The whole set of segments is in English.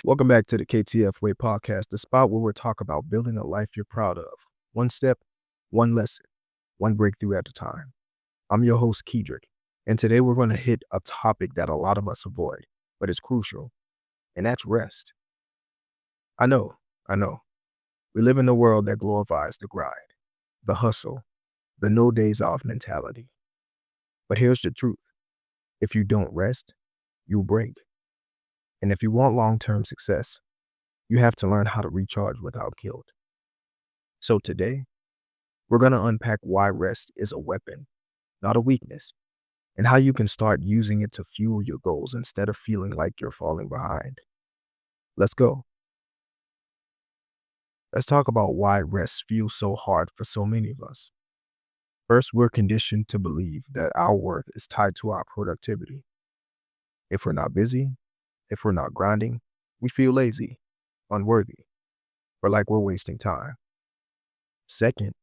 Welcome back to the KTF Way podcast, the spot where we're talking about building a life you're proud of. One step, one lesson, one breakthrough at a time. I'm your host, Kedric, and today we're going to hit a topic that a lot of us avoid, but it's crucial, and that's rest. I know. We live in a world that glorifies the grind, the hustle, the no days off mentality. But here's the truth. If you don't rest, you'll break. And if you want long-term success, you have to learn how to recharge without guilt. So today, we're going to unpack why rest is a weapon, not a weakness, and how you can start using it to fuel your goals instead of feeling like you're falling behind. Let's go. Let's talk about why rest feels so hard for so many of us. First, we're conditioned to believe that our worth is tied to our productivity. If we're not busy, if we're not grinding, we feel lazy, unworthy, or like we're wasting time. Second,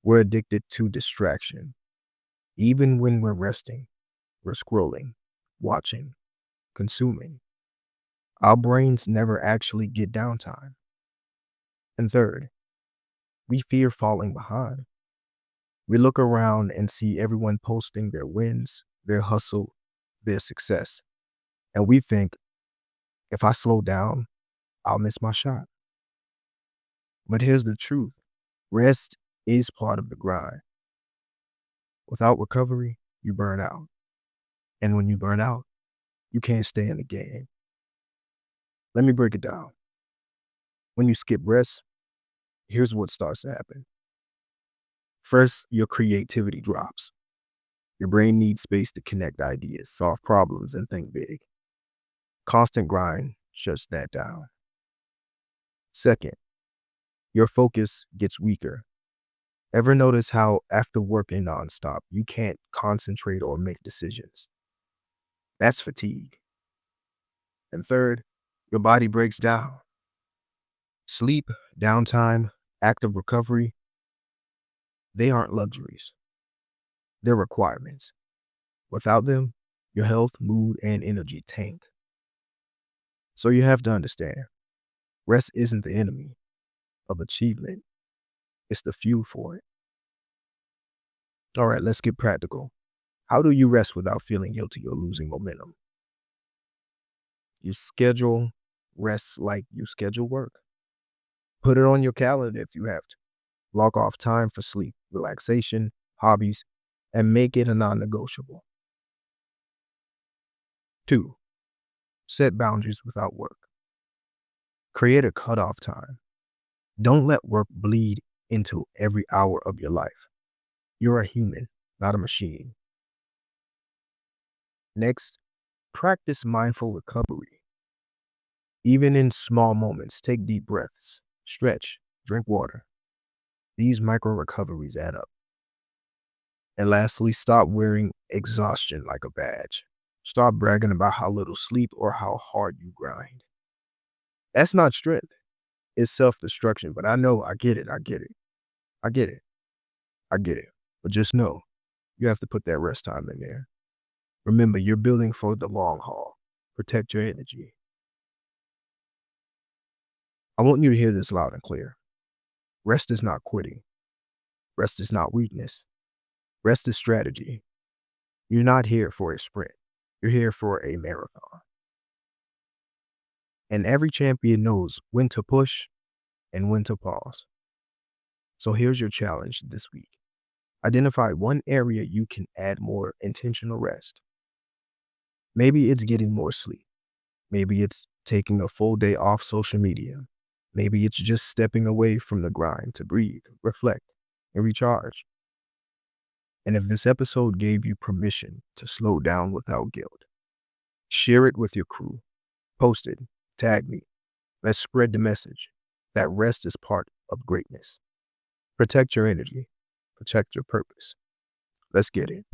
we're addicted to distraction. Even when we're resting, we're scrolling, watching, consuming. Our brains never actually get downtime. And third, we fear falling behind. We look around and see everyone posting their wins, their hustle, their success. And we think, if I slow down, I'll miss my shot. But here's the truth. Rest is part of the grind. Without recovery, you burn out. And when you burn out, you can't stay in the game. Let me break it down. When you skip rest, here's what starts to happen. First, your creativity drops. Your brain needs space to connect ideas, solve problems, and think big. Constant grind shuts that down. Second, your focus gets weaker. Ever notice how after working nonstop, you can't concentrate or make decisions? That's fatigue. And third, your body breaks down. Sleep, downtime, active recovery, they aren't luxuries. They're requirements. Without them, your health, mood, and energy tank. So you have to understand, rest isn't the enemy of achievement. It's the fuel for it. All right, let's get practical. How do you rest without feeling guilty or losing momentum? You schedule rest like you schedule work. Put it on your calendar if you have to. Block off time for sleep, relaxation, hobbies, and make it a non-negotiable. 2. Set boundaries without work. Create a cutoff time. Don't let work bleed into every hour of your life. You're a human, not a machine. Next, practice mindful recovery. Even in small moments, take deep breaths, stretch, drink water. These micro recoveries add up. And lastly, stop wearing exhaustion like a badge. Stop bragging about how little sleep or how hard you grind. That's not strength. It's self-destruction. But I get it. But just know, you have to put that rest time in there. Remember, you're building for the long haul. Protect your energy. I want you to hear this loud and clear. Rest is not quitting. Rest is not weakness. Rest is strategy. You're not here for a sprint. You're here for a marathon. And every champion knows when to push and when to pause. So here's your challenge this week. Identify one area you can add more intentional rest. Maybe it's getting more sleep. Maybe it's taking a full day off social media. Maybe it's just stepping away from the grind to breathe, reflect, and recharge. And if this episode gave you permission to slow down without guilt, share it with your crew. Post it. Tag me. Let's spread the message that rest is part of greatness. Protect your energy. Protect your purpose. Let's get it.